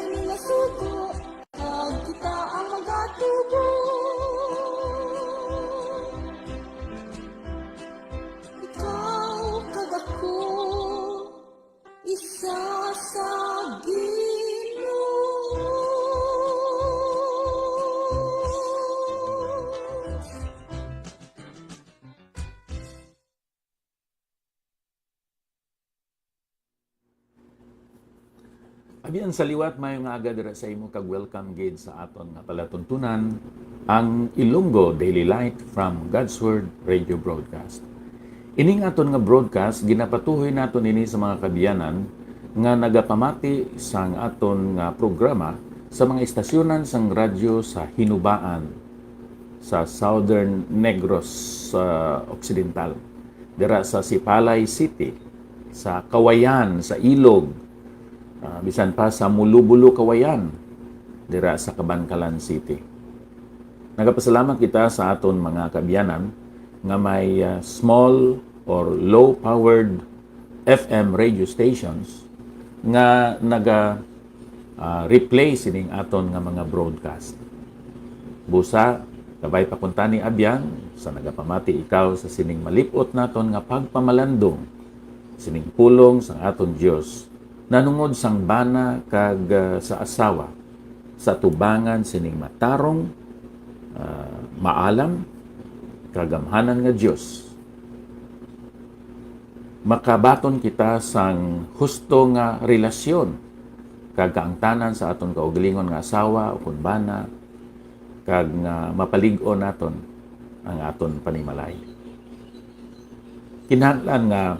minasuko, kag kita ang magatubo. Ikaw kag ako, isa sa Ginoo. Abiyan sa liwat mayong aga dira sa imo kag welcome gid sa aton nga palatuntunan ang Ilonggo Daily Light from God's Word Radio Broadcast. Ining aton nga broadcast ginapatuhoy naton ini sa mga kabiyanan nga nagapamati sang aton nga programa sa mga istasyonan sang radyo sa Hinubaan sa Southern Negros Occidental, dira sa Sipalay City, sa Kawayan, sa Ilog, bisan pa sa Mulubulo, Kawayan, dira sa Cabancalan City. Nagapasalamat kita sa aton mga kabiyanan nga may small or low-powered FM radio stations nga replace sining aton nga mga broadcast. Busa, kabay pakunta ni Abyan, sa nagapamati ikaw sa sining malipot naton nga pagpamalandong, sining pulong sa aton Dios nanungod sang bana kag sa asawa, sa tubangan sining matarong, maalam, kagamhanan nga Dios. Makabaton kita sang husto nga relasyon kag kaangtanan sa aton kaugalingon nga asawa o kun bana, kag nga mapalig-on naton ang aton panimalay. Kinahanglan nga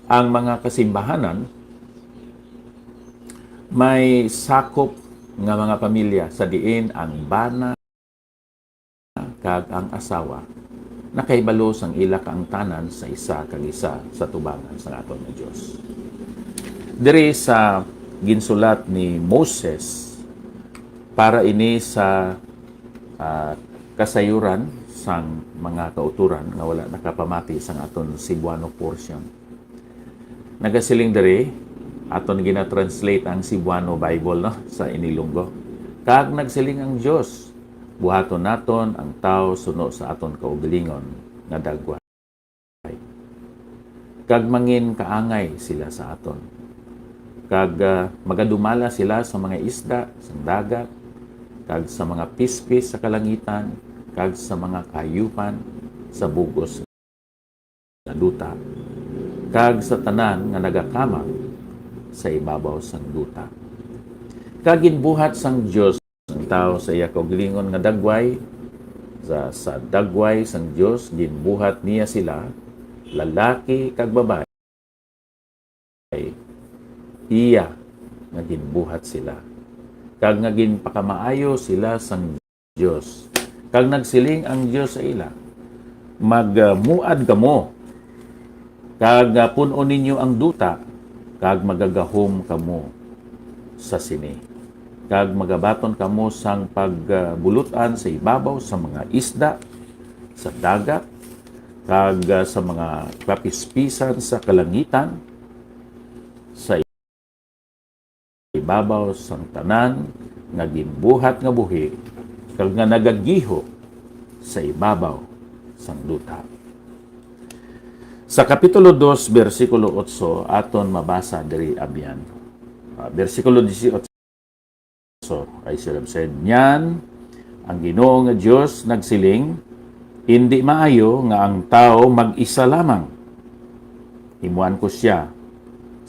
ang mga kasimbahanan may sakop nga mga pamilya sa diin ang bana kag ang asawa nakaibalo sang ila kaangtanan sa isa kag isa sa tubangan sa aton nga Dios. Diri sa ginsulat ni Moses para ini sa kasayuran sang mga kauturan nga wala nakapamati sang aton Cebuano portion. Nagasiling diri aton gina-translate ang Cebuano Bible no sa Inilonggo. Kag nagsiling ang Dios, buhaton naton ang tao suno sa aton kaugalingon nga dagway. Kag mangin kaangay sila sa aton. Kag magadumala sila sa mga isda sa dagat, kag sa mga pispis sa kalangitan, kag sa mga kayupan sa bugos nga duta, kag sa tanan nga nagakamang sa ibabaw sang duta. Kaginbuhat sang Dios ang tao sa iya kaugalingon nga dagway, sa dagway sang Dios ginbuhat niya sila, lalaki kag babae. Iya nga ginbuhat sila. Kag nga ginpakamaayo sila sang Dios. Kag nagsiling ang Dios sa ila, magmuad kamo, kag punon ninyo ang duta, kag magagahom kamo sa sini. Kag magabaton kamo sang pagbulutan sa ibabaw sa mga isda sa dagat, kag sa mga kapispisan sa kalangitan, sa ibabaw sang tanan nga ginbuhat nga buhi, kag nga nagagiho sa ibabaw sang duta. Sa Kapitulo 2, versikulo 8, aton mabasa diri abyan. Versikulo 18, I should have said, "Nyan, ang Ginoo nga Dios nagsiling, hindi maayo nga ang tao mag-isa lamang. Himuan ko siya,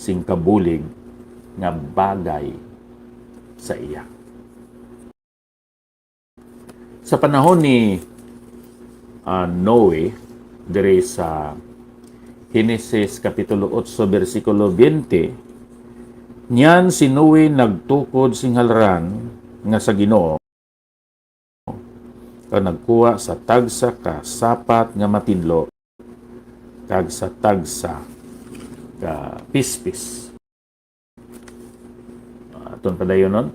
sing kabulig nga bagay sa iya." Sa panahon ni Noe, diri sa Genesis Kapitulo 8, versikulo 20, "Nyan si Noe nagtukod sing halaran nga sa Ginoo, kag nagkuha sa tagsa ka sapat nga matinlo, kag sa tagsa ka pispis." Aton padayon nun.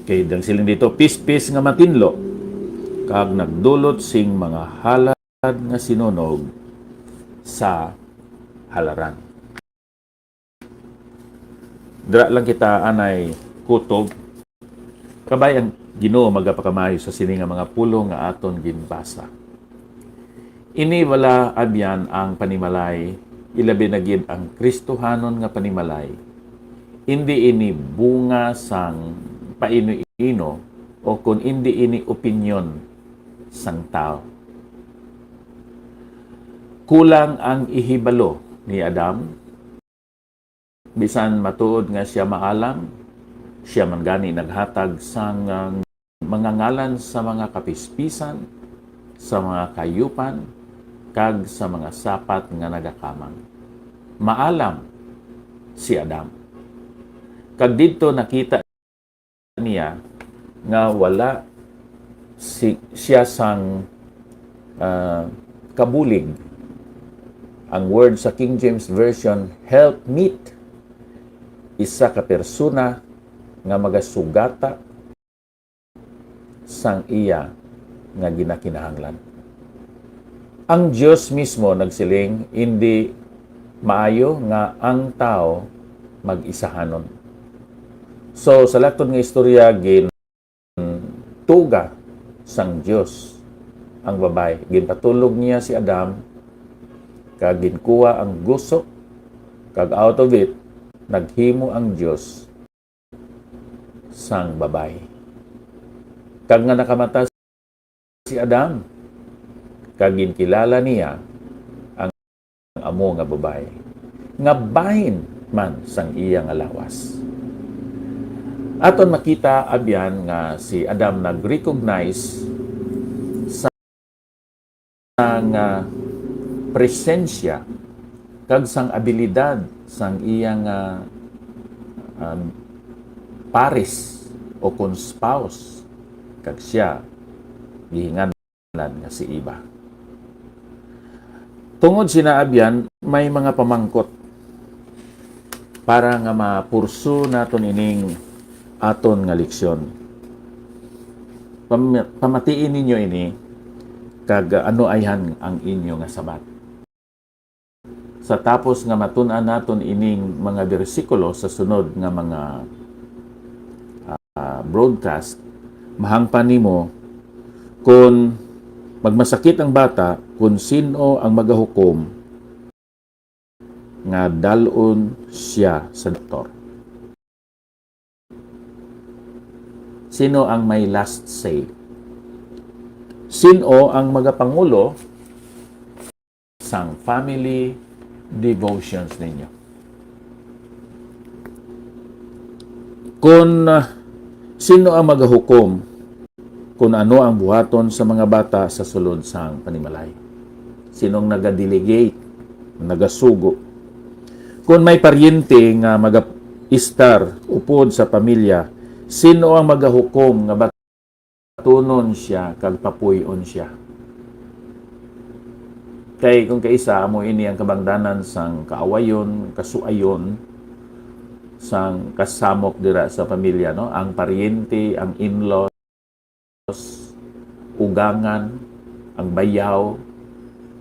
Okay, dang siling dito, pispis nga matinlo, kag nagdulot sing mga halad nga sinunog sa halaran. Dira lang kita anay kutob kabay ang Ginoo magapakamayo sa sini nga mga pulong nga aton ginbasa. Ini wala abyan ang panimalay, ilabi na gid ang Kristohanon nga panimalay. Hindi ini bunga sang paino-ino o kung hindi ini opinyon sang tao. Kulang ang ihibalo ni Adam. Bisan matuod nga siya maalam, siya man gani naghatag sang mga ngalan sa mga kapispisan, sa mga kayupan, kag sa mga sapat nga nagakamang. Maalam si Adam. Kag dito nakita niya nga wala siya sang kabulig. Ang word sa King James Version, help meet, isa ka persona nga magasugata sang iya nga ginakinahanglan. Ang Diyos mismo nagsiling, hindi maayo nga ang tao mag-isahanon. So, sa laktod nga istorya, tuga sang Diyos ang babae. Ginpatulog niya si Adam, kag ginkuha ang gusto, kag out of it, naghimo ang Diyos sang babae. Kag nga nakamata si Adam, kag ginkilala niya ang amo nga babae. Nga bahin man sang iya nga lawas. Aton makita abyan nga si Adam nag-recognize sa nga presensya kag sang abilidad sang iyang pares o kung spouse kag siya gihinganan nga si Iba. Tungod sinaabyan, may mga pamangkot para nga mapursu naton ining aton nga leksyon. Pamatiin ninyo ini kag ano ayhan ang inyo nga sabat. Sa tapos nga matun-an naton ining mga bersikulo sa sunod nga mga broadcast, mahangpan nimo kung magmasakit ang bata, kung sino ang magahukom nga dalon siya sa doktor. Sino ang may last say? Sino ang magapangulo sang family devotions ninyo? Kung sino ang magahukom kung ano ang buhaton sa mga bata sa sulod sang panimalay? Sinong nagadelegate, nagasugo? Kung may paryente nga mag-istar upod sa pamilya, sino ang magahukom nga batunon siya kag papuyon siya? Kay kung kaisa mo ini ang kabangdanan sang kaawayon, kasuayon sang kasamok dira sa pamilya, no? Ang paryente, ang in-laws, ugangan, ang bayaw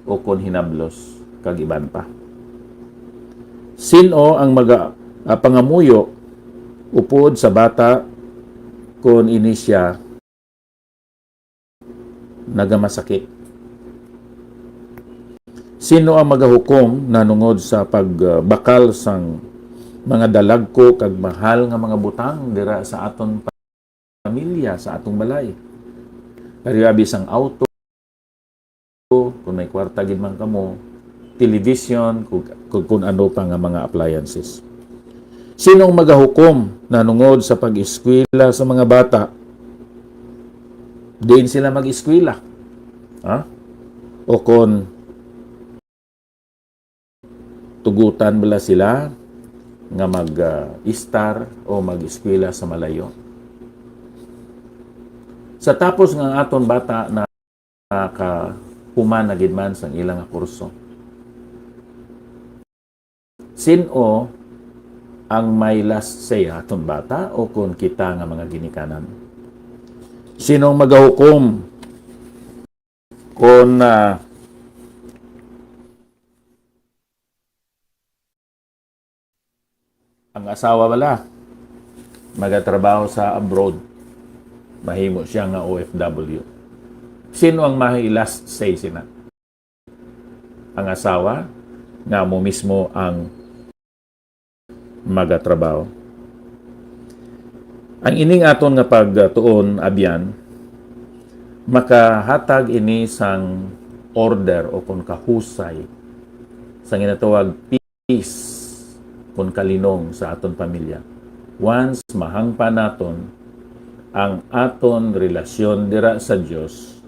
o kon hinablos kag iban pa. Sino ang pangamuyo upod sa bata kung ini siya nagamasakit? Sino ang magahukom nanungod sa pagbakal sang mga dalagko kag mahal nga mga butang dira sa aton pamilya, sa atong balay? Kariabis ang auto, kung may kwarta gid man kamo, television, kung ano pa nga mga appliances. Sinong magahukom nanungod sa pag-eskwela sa mga bata? Diin sila mag-eskwela. O kung tugutan bala sila nga mag-istar o mag-eskwela sa malayo. Sa tapos nga aton bata na human na gid man sang ilang kurso, sino ang may last say aton bata o kung kita nga mga ginikanan? Sinong magahukom Kung ang asawa bala magatrabaho sa abroad, mahimo siya nga OFW. Sino ang mahi-last say sina? Ang asawa nga mo mismo ang magatrabaho. Ang ining aton nga pagtuon abyan, makahatag ini sang order o kung kahusay sa ginatawag peace kung kalinong sa aton pamilya. Once mahangpa naton ang aton relasyon dira sa Dios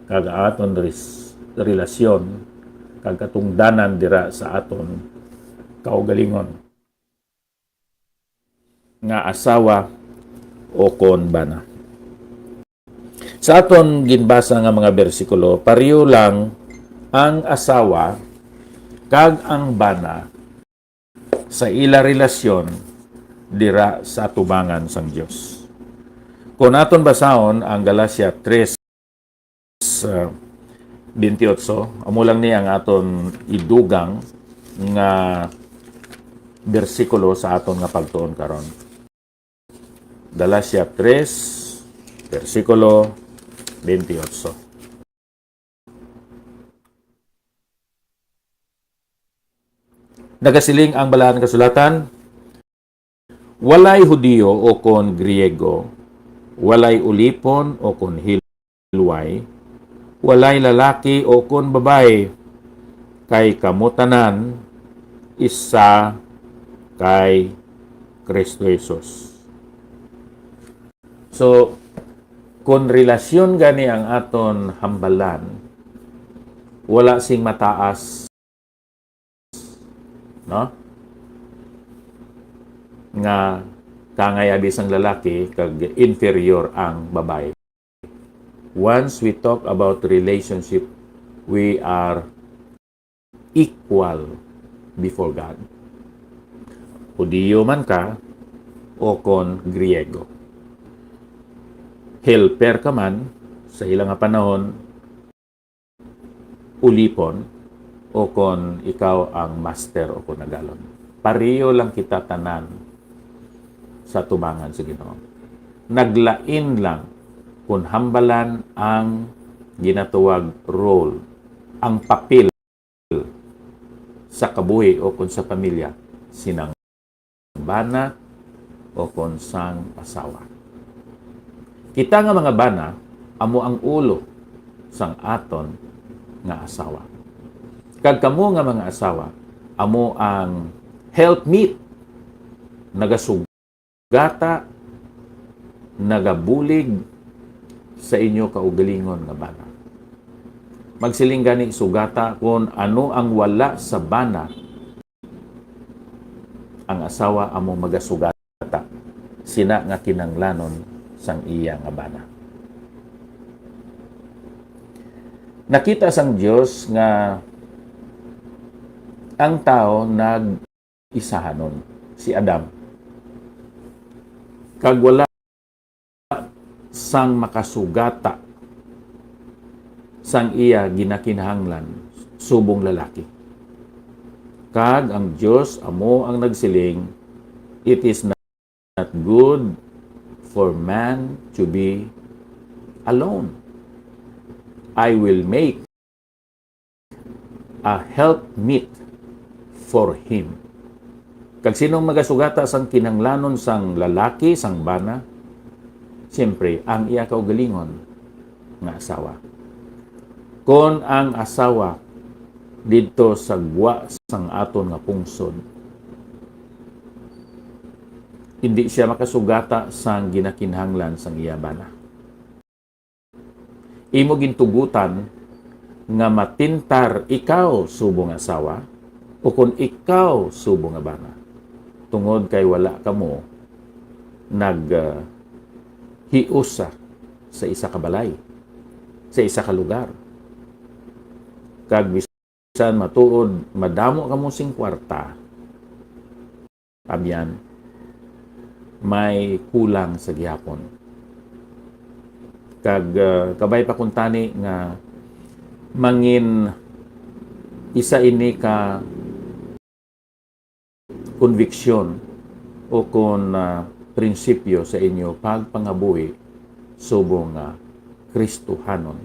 kag aton relasyon kag katungdanan dira sa aton kaugalingon nga asawa o kon bana. Sa aton ginbasa nga mga bersikulo, pareho lang ang asawa kag ang bana sa ila relasyon dira sa tubangan sang Dios. Kung aton basahon ang Galacia 3:28, amo lang ni ang aton idugang nga bersikulo sa aton nga pagtuon karon. Galacia 3, versikulo 28. Nagasiling ang balahan kasulatan, walay Hudiyo o kon Griego, walay ulipon o kon hilway, walay lalaki o kon babae, kay kamutanan isa kay Kristo Jesus. So, kung relasyon gani ang aton hambalan, wala sing mataas, no? Nga kangayabi sang lalaki kag inferior ang babae. Once we talk about relationship, we are equal before God. Hudiyo man ka o kon Griego. Helper ka man sa ilang panahon, ulipon o kon ikaw ang master o kon nagalon. Pareho lang kita tanan sa tubangan sa Ginoo. Naglain lang kung hambalan ang ginatuwag role, ang papel sa kabuhi o kung sa pamilya, sinang bana o kung sang asawa. Kita nga mga bana, amo ang ulo sang aton nga asawa. Kag kamo nga mga asawa, amo ang helpmeet, nagasugata, nagabulig sa inyo kaugalingon nga bana. Magsiling gani sugata kung ano ang wala sa bana, ang asawa amo magasugata, sina nga kinanglanon sang iya nga bana. Nakita sang Dios nga ang tao nag-isahanon, si Adam. Kag wala sang makasugata sang iya ginakinahanglan subong lalaki. Kag ang Dios amo ang nagsiling, it is not good for man to be alone. I will make a helpmeet for him. Kag sinong magasugata sang kinanglanon sang lalaki, sang bana, siyempre, ang iya kaugalingon nga asawa. Kung ang asawa dito sa gwa sang aton nga pungsod, hindi siya makasugata sang ginakinhanglan sang iya bana. Imo gintugutan nga matintar ikaw subong asawa o kung ikaw subong nga bana. Tungod kay wala kamo hiusa sa isa ka balay, sa isa ka lugar. Kag bisan matuod, madamo kamo sing kwarta, abyan, may kulang sa gihapon. Kag kabay pa kuntani nga mangin isa ini ka konviksyon o kung prinsipyo sa inyo pagpangabuhi subong Kristohanon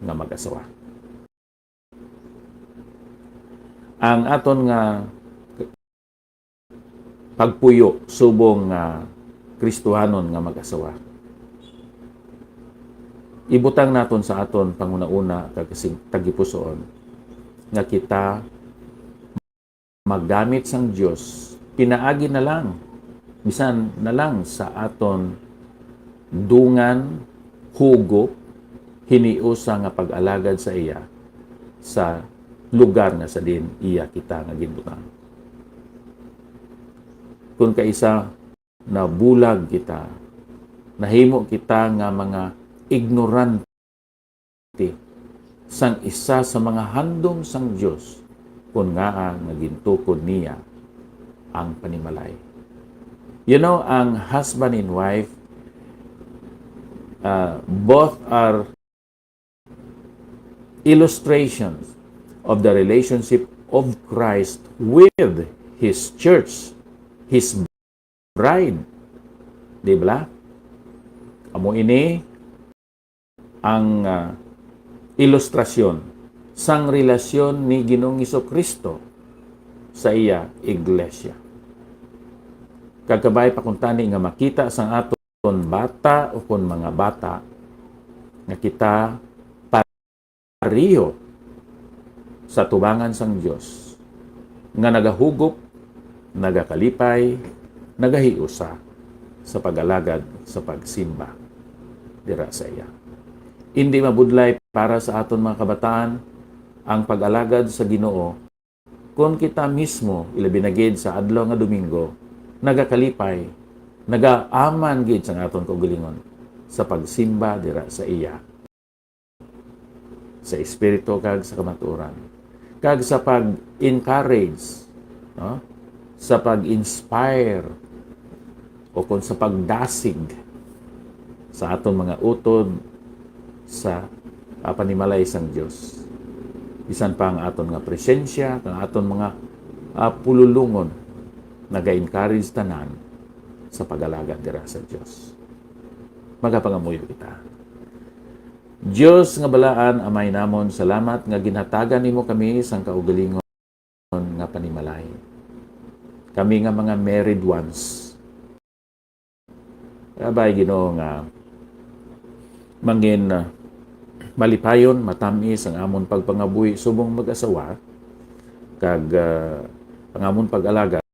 nga mag-asawa. Ang aton nga pagpuyo subong Kristohanon nga mag-asawa, ibutang naton sa aton panguna-una kasing tagipusoon nga kita maggamit sang Dios pinaagi na lang bisan na lang sa aton dungan hugop hiniusa nga pag-alagad sa iya sa lugar nga sa din iya kita nga ginbutang. Kung kaisa na bulag kita, nahimo kita nga mga ignorante sang isa sa mga handom sang Dios kung nga gintukod niya ang panimalay. You know, ang husband and wife, both are illustrations of the relationship of Christ with His church, His bride. Di ba? Amo ini ang ilustrasyon sang relasyon ni Ginoong Jesucristo sa iya iglesia. Kagkabay pakuntani nga makita sang aton bata o kon mga bata nga kita pariyo sa tubangan sang Dios nga nagahugop, nagakalipay, nagahiusa sa pag-alagad sa pagsimba dira sa iya. Hindi mabudlay para sa aton mga kabataan ang pag-alagad sa Ginoo kung kita mismo ilabi na gid sa adlaw nga Domingo nagakalipay, nagaaman gid sa aton kaugalingon sa pagsimba dira sa iya, sa espiritu kag sa kamatuoran, kag sa pag-encourage, no? Sa pag-inspire o kung sa pagdasig sa aton mga utod sa panimalay sang Dios. Bisan pa ang aton nga presensya, ang aton mga pululungon naga-encourage tanan sa pag-alagad dira sa Dios. Magapangamuyo kita. Dios nga balaan, amay namon, salamat nga ginhatagan nimo kami sang kaugalingon nga panimalay. Kami nga mga married ones. Abay Ginoo nga mangin malipayon, matamis ang amon pagpangabuhi subong mag-asawa kag ang amon pag-alagad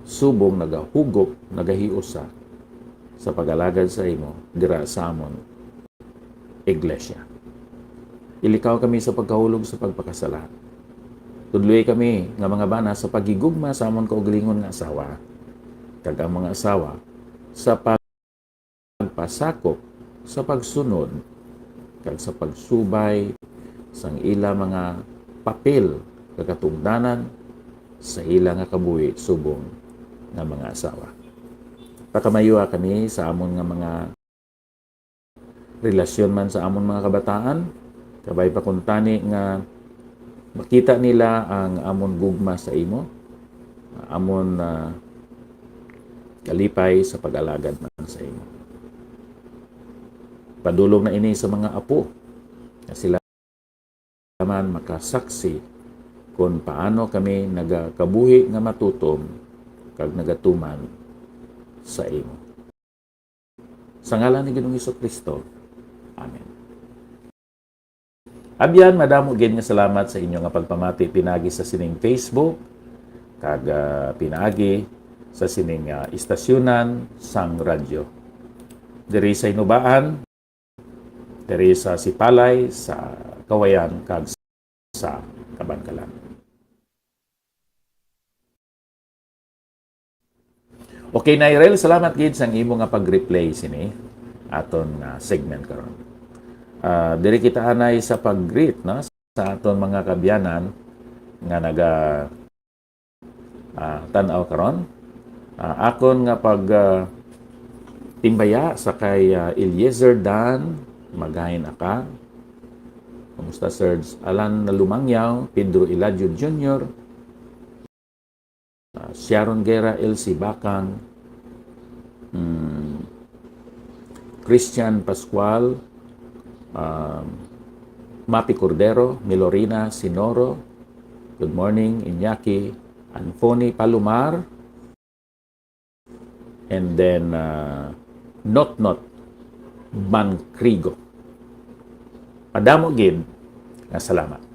subong nagahugop, nagahiusa sa pag-alagad sa imo dira sa amon iglesia. Ilikaw kami sa pagkahulog sa pagpakasala. Tudloy kami nga mga bana sa pagigugma sa amon kaugalingon nga asawa kag ang mga asawa sa pagpasakop sa pagsunod kag sa pagsubay sang ila mga papel kagatungdanan sa ila nga kabuhi subong nga mga asawa. Pakamayuha kami sa amon nga mga relasyon man sa amon mga kabataan, kabay pakuntani nga makita nila ang amon gugma sa imo, amon kalipay sa pag-alagad man sa imo. Padulong na ini sa mga apo na sila man makasaksi kung paano kami nagakabuhi nga matutom kag nagatuman sa imo. Sa ngalan ni Ginoong Jesucristo. Amen. Abyan, madamo gid nga salamat sa inyo nga pagpamati pinagi sa sining Facebook kag pinagi sa sining istasyonan sang radyo. Diri sa Inubaan, diri sa Sipalay, sa Kawayan kag sa Kabangkalan. Okay, Nairel, salamat gid sang imo nga pag-replay sini aton segment karon. Diri kita anay sa pag-greet no sa aton mga kabyanan nga naga tan-aw karon. Akon nga pag timbaya sa kay Eliezer Dan Magahin Aka Kamusta, Serge? Alan Lumangyaw, Pedro Eladio Jr., Sharon Guerra, Elsie Bakang, Christian Pascual, Mapi Cordero, Milorina Sinoro, good morning, Iñaki, Anfoni Palumar, and then Not Mancrigo. Madamo gid nga salamat.